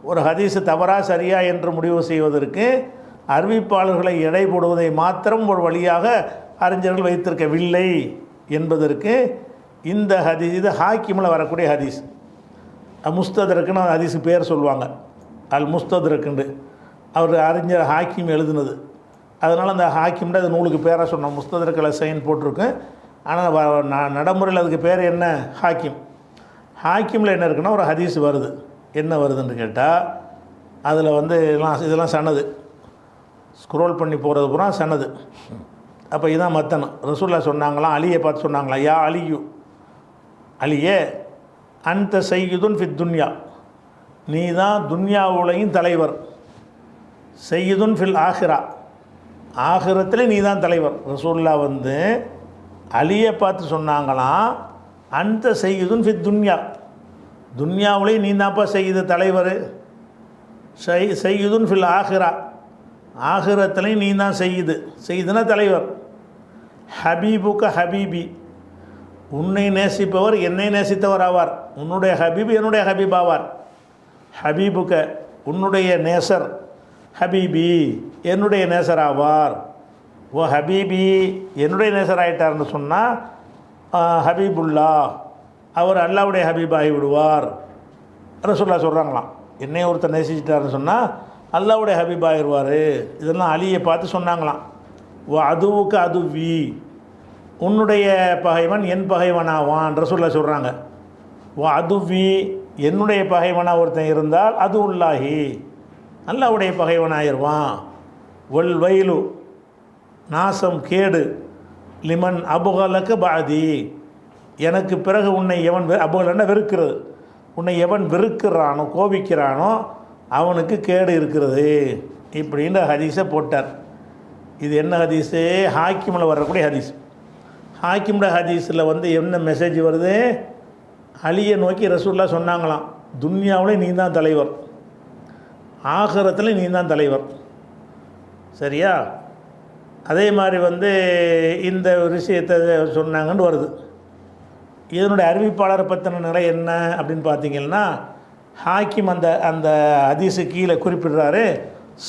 ஒரு ஹதீஸு தவறா சரியா என்று முடிவு செய்வதற்கு அறிவிப்பாளர்களை எடை போடுவதை மாத்திரம் ஒரு வழியாக அறிஞர்கள் வைத்திருக்கவில்லை என்பதற்கு இந்த ஹதீஸ், இது ஹாக்கிமில் வரக்கூடிய ஹதீஸ். முஸ்தத்ரக்குன்னு ஹதீஸுக்கு பேர் சொல்லுவாங்க, அல் முஸ்தத்ரக்குண்டு. அவர் அறிஞர் ஹாக்கிம் எழுதுனது. அதனால் அந்த ஹாக்கிம்ட அது நூலுக்கு பேராக சொன்னோம். முஸ்தத்ரக்கில் சைன் போட்டிருக்கு. ஆனால் நடைமுறையில் அதுக்கு பேர் என்ன? ஹாக்கிம். ஹாக்கிமில் என்ன இருக்குன்னா ஒரு ஹதீஸ் வருது. என்ன வருதுன்னு கேட்டால், அதில் வந்து இதெல்லாம் சனது, ஸ்க்ரோல் பண்ணி போகிறது பூரா சனது. அப்போ இதுதான் மத்தன். ரசூல்லா சொன்னாங்களாம், அலியை பார்த்து சொன்னாங்களாம், யா அலியு, அலியே அந்த சையுதுன் ஃபித் துன்யா, நீ தான் துன்யாவுலையும் தலைவர். சையுதுன் ஃபில் ஆஹிரா, ஆகிரத்தில் நீ தான் தலைவர். ரசூல்லா வந்து அலியை பார்த்து சொன்னாங்களாம், அந்த செய்யுதுன்னு ஃபித் துன்யா, துன்யாவிலேயும் நீ தான்ப்பா செய்யுது தலைவர். செய்யுதுன்னு ஃபில் ஆஹிரா, ஆகிரத்துலேயும் நீ தான் செய்யுதுன்னா தலைவர். ஹபீபுக்க ஹபீபி, உன்னை நேசிப்பவர் என்னை நேசித்தவர் ஆவார். உன்னுடைய ஹபீப் என்னுடைய ஹபீப் ஆவார். ஹபீபுக்க உன்னுடைய நேசர், ஹபீபி என்னுடைய நேசர் ஆவார். ஓ ஹபீபி என்னுடைய நேசர் ஆகிட்டார்னு சொன்னால் ஹபீபுல்லா, அவர் அல்லாவுடைய ஹபீபாகி விடுவார். ரசூலுல்லாஹ் சொல்கிறாங்களாம், என்னை ஒருத்தர் நேசிச்சிட்டார்னு சொன்னால் அல்லாவுடைய ஹபீபாகிடுவார். இதெல்லாம் அலியை பார்த்து சொன்னாங்களாம். ஓ அதுவுக்கு அதுவி, உன்னுடைய பகைவன் என் பகைவனாவான் ரசூலுல்லாஹ் சொல்கிறாங்க. ஓ அதுவி, என்னுடைய பகைவனாக ஒருத்தன் இருந்தால் அது உள்ளாகி அல்லாவுடைய பகைவனாயிருவான். ஒல் வயலு, நாசம் கேடு, லிமன் அபுகலக்கு பாதி, எனக்கு பிறகு உன்னை எவன் அபுகலன்னா வெறுக்கிறது, உன்னை எவன் வெறுக்கிறானோ கோபிக்கிறானோ அவனுக்கு கேடு இருக்கிறது இப்படின்ற ஹதீஸை போட்டார். இது என்ன ஹதீஸு? ஹாக்கிமில் வரக்கூடிய ஹதீஸ். ஹாக்கிம்ட ஹதீஸில் வந்து என்ன மெசேஜ் வருது? அலியை நோக்கி ரசூலுல்லாஹ் சொன்னாங்களாம், துன்யாவில் நீ தான் தலைவர், ஆகிரத்தில் நீ தான் தலைவர். சரியா? அதே மாதிரி வந்து இந்த விஷயத்தை சொன்னாங்கன்னு வருது. இதனுடைய அறிவிப்பாளரை பற்றின நிலை என்ன அப்படின்னு பார்த்தீங்கன்னா, ஹாக்கிம் அந்த ஹதீஸு கீழே குறிப்பிடுறாரு,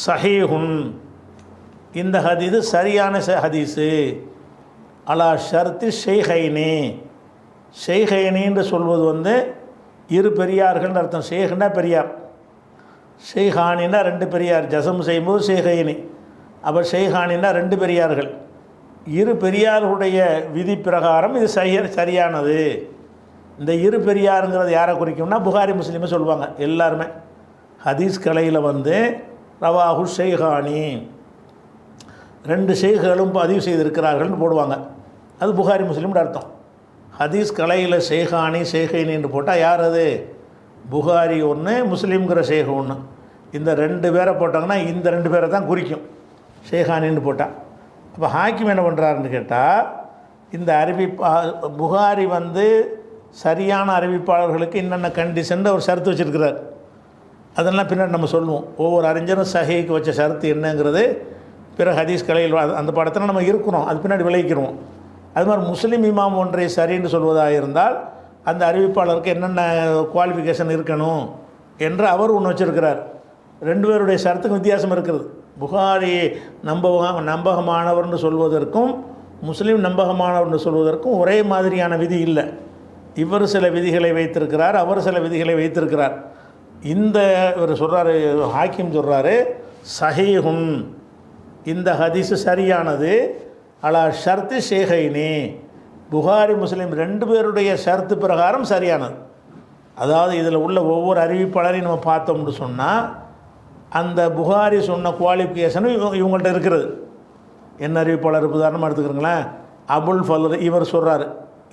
சஹீஹுன், இந்த ஹதீஸு சரியான ஹதீஸு. அலா ஷர்த்தி ஷேஹைனி. ஷேஹைனின்னு சொல்வது வந்து இரு பெரியார்கள்னு அர்த்தம். ஷேஹ்னா பெரியார், ஷேஹானின்னா ரெண்டு பெரியார். ஜசம் செய்யும்போது ஷேஹைனி. அப்போ ஷேஹானின்னா ரெண்டு பெரியார்கள். இரு பெரியார்களுடைய விதி பிரகாரம் இது சரியானது. இந்த இரு பெரியாருங்கிறது யாரை குறிக்கும்னா புகாரி முஸ்லீமை சொல்லுவாங்க எல்லாருமே. ஹதீஸ் கலையில் வந்து ரவாஹு ஷேஹானி, ரெண்டு ஷேഖுகளும் பதிவு செய்திருக்கிறார்கள்னு போடுவாங்க. அது புகாரி முஸ்லீம்னு அர்த்தம். ஹதீஸ் கலையில் ஷேஹானி ஷேஹைனின்னு போட்டால் யார் அது? புகாரி ஒன்று, முஸ்லீம்ங்கிற ஷேഖு ஒன்று. இந்த ரெண்டு பேரை போட்டாங்கன்னா இந்த ரெண்டு பேரை தான் குறிக்கும் ஷேஹானின்னு போட்டால். அப்போ ஹாக்கிம் என்ன பண்ணுறாருன்னு கேட்டால், இந்த புகாரி வந்து சரியான அறிவிப்பாளர்களுக்கு என்னென்ன கண்டிஷன் ஒரு ஷரத்து வச்சுருக்கிறார். அதெல்லாம் பின்னாடி நம்ம சொல்லுவோம். ஒவ்வொரு அறிஞரும் சஹீக்கு வச்ச ஷரத்து என்னங்கிறது பிற ஹதீஸ் கலையில் அந்த படத்தில் நம்ம இருக்கிறோம், அது பின்னாடி விளைவிக்கிறோம். அது மாதிரி முஸ்லீம் இமாம் ஒன்றை சரின்னு சொல்வதாக இருந்தால் அந்த அறிவிப்பாளருக்கு என்னென்ன குவாலிஃபிகேஷன் இருக்கணும் என்று அவர் ஒன்று வச்சுருக்கிறார். ரெண்டு பேருடைய ஷரத்துக்கு வித்தியாசம் இருக்கிறது. புகாரி நம்பகமானவர்னு சொல்வதற்கும் முஸ்லீம் நம்பகமானவர்னு சொல்வதற்கும் ஒரே மாதிரியான விதி இல்லை. இவர் சில விதிகளை வைத்திருக்கிறார், அவர் சில விதிகளை வைத்திருக்கிறார். இந்த இவர் சொல்கிறாரு, ஹாக்கிம் சொல்கிறாரு, சஹீஹுன், இந்த ஹதீஸு சரியானது, அலா ஷர்த்து ஷேஹைனி, புகாரி முஸ்லீம் ரெண்டு பேருடைய ஷர்த்து பிரகாரம் சரியானது. அதாவது இதில் உள்ள ஒவ்வொரு அறிவிப்பாளரையும் நம்ம பார்த்தோம்னு சொன்னால் அந்த புகாரி சொன்ன குவாலிஃபிகேஷனும் இவங்கள்ட்ட இருக்கிறது. என்ன அறிவிப்பாளர் உதாரணமாக எடுத்துக்கிறீங்களேன், அபுல் ஃபலர், இவர் சொல்கிறார்.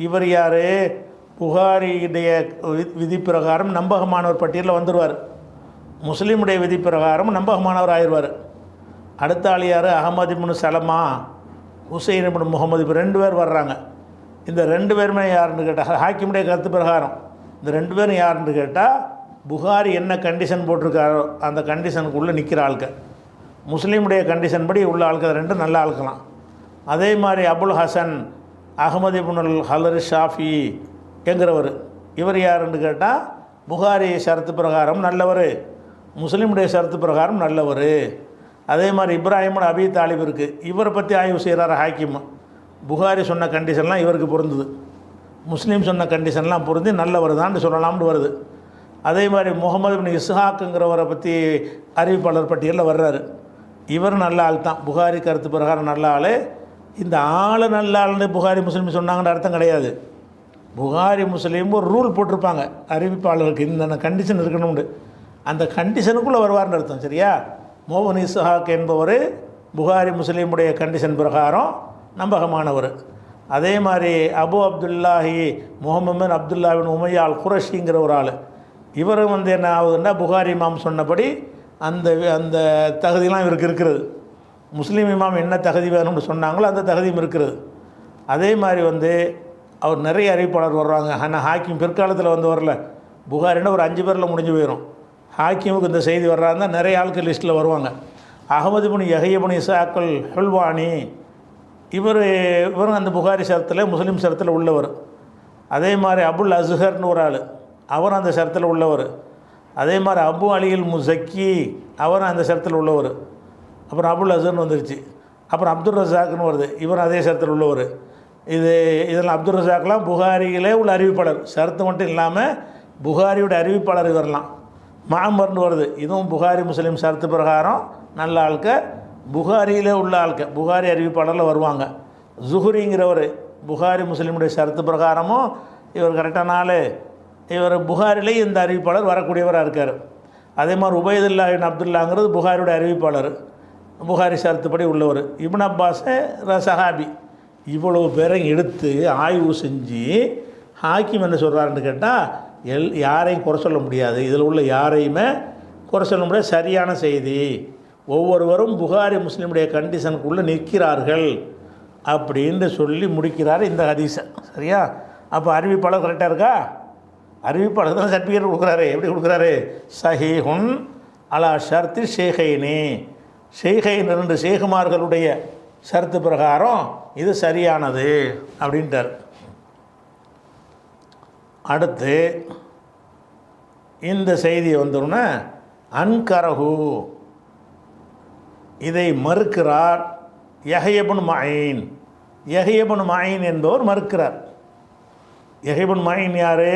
இவர் யார்? புகாரியுடைய விதி பிரகாரம் நம்பகமானவர் பட்டியலில் வந்துடுவார். முஸ்லீமுடைய விதி பிரகாரம் நம்பகமானவர் ஆயிடுவார். அடுத்த ஆள் யார்? அகமது இப்னு சலமா, ஹுசைன் இப்னு முகமது, இப்போ ரெண்டு பேர் வர்றாங்க. இந்த ரெண்டு பேருமே யாருன்னு கேட்டால் ஹாக்கிமுடைய கருத்து பிரகாரம் இந்த ரெண்டு பேரும் யாருன்னு கேட்டால் புகாரி என்ன கண்டிஷன் போட்டிருக்காரோ அந்த கண்டிஷனுக்குள்ளே நிற்கிற ஆட்கள். முஸ்லீமுடைய கண்டிஷன் படி உள்ள ஆட்கள் ரெண்டு நல்ல ஆட்களாம். அதே மாதிரி அபுல் ஹசன் அகமது இப்னுல் ஹலர் ஷாஃபி என்கிறவர், இவர் யாருன்னு கேட்டால் புகாரி ஷரத்து பிரகாரம் நல்லவர், முஸ்லீமுடைய ஷரத்து பிரகாரம் நல்லவர். அதே மாதிரி இப்ராஹிம் அபி தாலிப் இருக்குது, இவரை பற்றி ஆய்வு செய்கிறார் ஹாக்கிம். புகாரி சொன்ன கண்டிஷன்லாம் இவருக்கு பொருந்துது, முஸ்லீம் சொன்ன கண்டிஷன்லாம் பொருந்தி நல்லவர் தான் சொல்லலாம்னு வருது. அதே மாதிரி முகமது பின் இஸ்ஹாக்குங்கிறவரை பற்றி அறிவிப்பாளர் பட்டியலில் வர்றாரு. இவர் நல்ல ஆள் தான், புகாரி கருத்து பிரகாரம் நல்ல ஆள். இந்த ஆள் நல்ல ஆள்னு புகாரி முஸ்லீம் சொன்னாங்கன்னு அர்த்தம் கிடையாது. புகாரி முஸ்லீம் ஒரு ரூல் போட்டிருப்பாங்க அறிவிப்பாளருக்கு, இந்த கண்டிஷன் இருக்கணும்னு. அந்த கண்டிஷனுக்குள்ளே வருவார்னு அர்த்தம். சரியா? முகமது இஸ்ஹாக் என்பவர் புகாரி முஸ்லீமுடைய கண்டிஷன் பிரகாரம் நம்பகமானவர். அதே மாதிரி அபு அப்துல்லாஹி முகமது அப்துல்லாவின் உமையா அல் குரஷிங்கிற ஒரு ஆள், இவரும் வந்து என்ன ஆகுதுன்னா புகாரி இமாம் சொன்னபடி அந்த அந்த தகுதியெலாம் இவருக்கு இருக்கிறது. முஸ்லீம் இமாம் என்ன தகுதி வேணும்னு சொன்னாங்களோ அந்த தகுதியும் இருக்கிறது. அதே மாதிரி வந்து அவர் நிறைய அறிவிப்பாளர் வர்றாங்க. ஆனால் ஹாக்கிம் பிற்காலத்தில் வந்து வரல, புகாரின்னா ஒரு 5 பேரில் முடிஞ்சு போயிடும். ஹாக்கிமுக்கு இந்த செய்தி வர்றாருன்னா நிறைய ஆட்கள் லிஸ்ட்டில் வருவாங்க. அகமது பின் யஹ்யா பின் இஸ்ஹாக்குல் ஹுல்வானி, இவரும் அந்த புகாரி ஷரத்தில் முஸ்லீம் ஷரத்தில் உள்ளவர். அதே மாதிரி அபுல் அஸ்ஹர்னு ஒரு ஆள், அவரும் அந்த ஷரத்தில் உள்ளவர். அதே மாதிரி அபு அலில் முசக்கி, அவரும் அந்த ஷரத்தில் உள்ளவர். அப்புறம் அபுல் அஸ்ஹர்னு வந்துருச்சு. அப்புறம் அப்துல் ரஸாக்னு வருது, இவரும் அதே ஷரத்தில் உள்ளவர். இதெல்லாம் அப்துல் ரஸாக்லாம் புகாரியிலே உள்ள அறிவிப்பாளர், ஷரத்து மட்டும் இல்லாமல் புகாரியோட அறிவிப்பாளர் வரலாம். மாமர்னு வருது, இதுவும் புகாரி முஸ்லீம் ஷரத்து பிரகாரம் நல்ல ஆட்க, புகாரியிலே உள்ள ஆட்க, புகாரி அறிவிப்பாளரில் வருவாங்க. ஜுஹுரிங்கிறவர் புகாரி முஸ்லீமுடைய ஷரத்து பிரகாரமும் இவர் கரெக்டான ஆள், இவர் புகாரிலே இந்த அறிவிப்பாளர் வரக்கூடியவராக இருக்கார். அதே மாதிரி உபைதுல்லா இப்னு அப்துல்லாங்கிறது புகாரியோட அறிவிப்பாளர், புகாரி ஷரத்துப்படி உள்ளவர். இப்னு அப்பாஸ் சஹாபி. இவ்வளவு பேரை எடுத்து ஆய்வு செஞ்சு ஹாக்கிம் என்ன சொல்கிறாருன்னு கேட்டால் யாரையும் குறை சொல்ல முடியாது, இதில் உள்ள யாரையுமே குறை சொல்ல முடியாது, சரியான செய்தி, ஒவ்வொருவரும் புகாரி முஸ்லீமுடைய கண்டிஷனுக்குள்ளே நிற்கிறார்கள் அப்படின்னு சொல்லி முடிக்கிறார் இந்த ஹதீஸை. சரியா? அப்போ அறிவிப்பாளர் கரெக்டாக இருக்கா? அறிவிப்பாளர் தான் சர்டிஃபிகேட் கொடுக்குறாரு. எப்படி கொடுக்குறாரு? சஹீஹுன் அலா ஷர்த்தி ஷேஹைனி, ஷேஹைன் 2 ஷேகுமார்களுடைய ஷரத்து பிரகாரம் இது சரியானது அப்படின்ட்டார். அடுத்து இந்த செய்தியை வந்தோன்னா அன்கரஹு, இதை மறுக்கிறார் யஹ்யா இப்னு மயீன். யஹ்யபுன் மயின் என்பவர் மறுக்கிறார். யஹ்யபுன் மயின் யார்?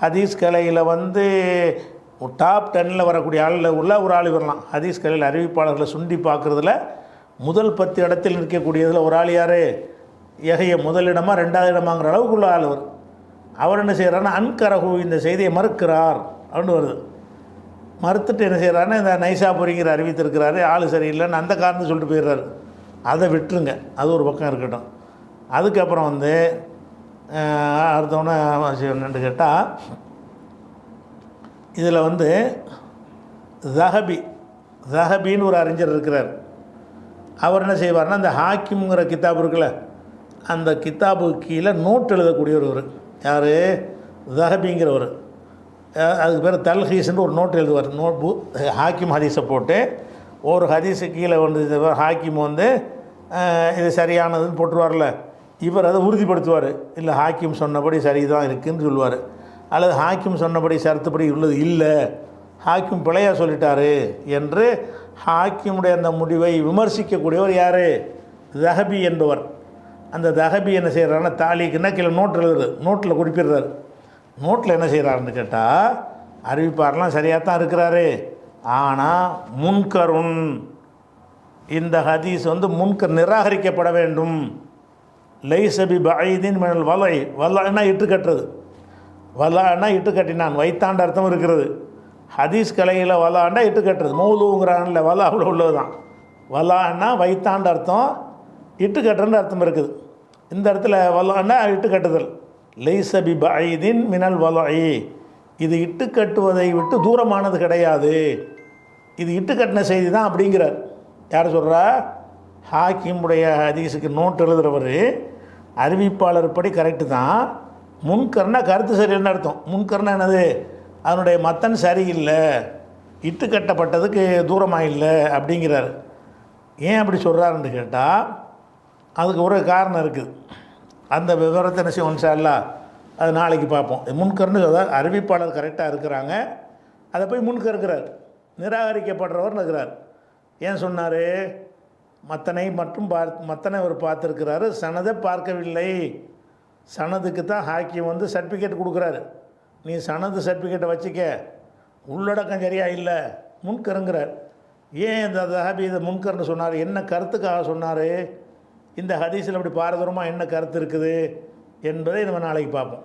ஹதீஸ் கலையில் வந்து டாப் 10ல் வரக்கூடிய ஆளில் உள்ள ஒரு ஆள் வரலாம். ஹதீஸ் கலையில் அறிவிப்பாளர்களை சுண்டி பார்க்குறதுல முதல் 10 இடத்தில் நிற்கக்கூடியதில் ஒரு ஆள் யார்? யஹ்யா. முதலிடமா 2வது இடமாங்கிற அளவுக்குள்ள ஆள் அவர் என்ன செய்கிறாருன்னா அன்கரஹு, இந்த செய்தியை மறுக்கிறார் அப்படின்னு வருது. மறுத்துட்டு என்ன செய்கிறாருன்னா இந்த நைசாபுரிங்கிற அறிவித்திருக்கிறாரு, ஆள் சரியில்லைன்னு அந்த காரணத்தை சொல்லிட்டு போயிடுறாரு. அதை விட்டுருங்க, அது ஒரு பக்கம் இருக்கட்டும். அதுக்கப்புறம் வந்து அடுத்தவொன்னே என்னென்னு கேட்டால், இதில் வந்து ஜஹபின்னு ஒரு அறிஞர் இருக்கிறார். அவர் என்ன செய்வார்னா அந்த ஹாக்கிம்ங்கிற கித்தாப் இருக்குல்ல, அந்த கித்தாபுக்கு கீழே நோட் எழுதக்கூடியவர். யார்? ஜஹபிங்கிறவர். அதுக்கு பேர் தல்ஹீஸ்ன்னு ஒரு நோட் எழுதுவார். ஹாக்கிம் ஹதீஸை போட்டு ஒரு ஹதீஸு கீழே வந்து ஹாக்கிம் வந்து இது சரியானதுன்னு போட்டுருவார்ல, இவர் அதை உறுதிப்படுத்துவார். இல்லை ஹாக்கிம் சொன்னபடி சரிதான் இருக்குதுன்னு சொல்லுவார். அல்லது ஹாக்கிம் சொன்னபடி சரத்துப்படி உள்ளது இல்லை, ஹாக்கிம் பிழையாக சொல்லிட்டாரு என்று ஹாக்கிமுடைய அந்த முடிவை விமர்சிக்கக்கூடியவர் யார்? ஜஹபி என்பவர். அந்த ஜஹபி என்ன செய்கிறாருன்னா தாலிக்குன்னா கீழே நோட் எழுதுறது, நோட்டில் குறிப்பிடுறாரு. நோட்டில் என்ன செய்கிறாருன்னு கேட்டால், அறிவிப்பாரெலாம் சரியாக தான் இருக்கிறாரு, ஆனால் முன்கருண், இந்த ஹதீஸ் வந்து முன்கர் நிராகரிக்கப்பட வேண்டும். லைசபி பைதீன் மினல் வலை, வல்லான்னா இட்டு கட்டுறது, வலான்னா இட்டு கட்டினான் வைத்தாண்ட அர்த்தம் இருக்கிறது. ஹதீஸ் கலையில் வலான்னா இட்டு கட்டுறது, மௌலூங்கிறான்ல வலாவில் உள்ளது தான். வலான்னா வைத்தாண்ட அர்த்தம், இட்டு கட்டுறன்னு அர்த்தம் இருக்குது. இந்த இடத்துல வலான்னா இட்டு கட்டுதல். லைசபி பைதீன் மினல் வலை, இது இட்டு கட்டுவதை விட்டு தூரமானது கிடையாது, இது இட்டு கட்டின செய்தி தான் அப்படிங்கிறார். யார் சொல்கிறா? ஹாக்கிமுடைய ஹதீஸுக்கு நோட் எழுதுகிறவர். அறிவிப்பாளர் படி கரெக்டு தான், முன்கர்னா கருத்து சரியில்லைன்னு அர்த்தம். முன்கர்னா என்னது? அதனுடைய மத்தன் சரியில்லை, இட்டு கட்டப்பட்டதுக்கு தூரமாக இல்லை அப்படிங்கிறார். ஏன் அப்படி சொல்கிறாருன்னு கேட்டால் அதுக்கு ஒரு காரணம் இருக்குது. அந்த விவரத்தை என்ன செய்வோம் இன்ஷா அல்லாஹ், அது நாளைக்கு பார்ப்போம். முன்கர்னு அதாவது அறிவிப்பாளர் கரெக்டாக இருக்கிறாங்க, அதை போய் முன்கருக்கிறார், நிராகரிக்கப்படுறவர் இருக்கிறார். ஏன் சொன்னார்? மத்தனை மட்டும் மத்தனை அவர் பார்த்துருக்கிறாரு, சனதை பார்க்கவில்லை. சனதுக்கு தான் ஹாக்கிம் வந்து சர்டிஃபிகேட் கொடுக்குறாரு. நீ சனது சர்டிஃபிகேட்டை வச்சுக்க, உள்ளடக்கம் சரியா இல்லை, முன்கருங்கிறார். ஏன் இந்த ஜஹபி இதை முன்கர்னு சொன்னார்? என்ன கருத்துக்காக சொன்னார்? இந்த ஹதீஸில் அப்படி பாரதூரமாக என்ன கருத்து இருக்குது என்பதை நம்ம நாளைக்கு பார்ப்போம்.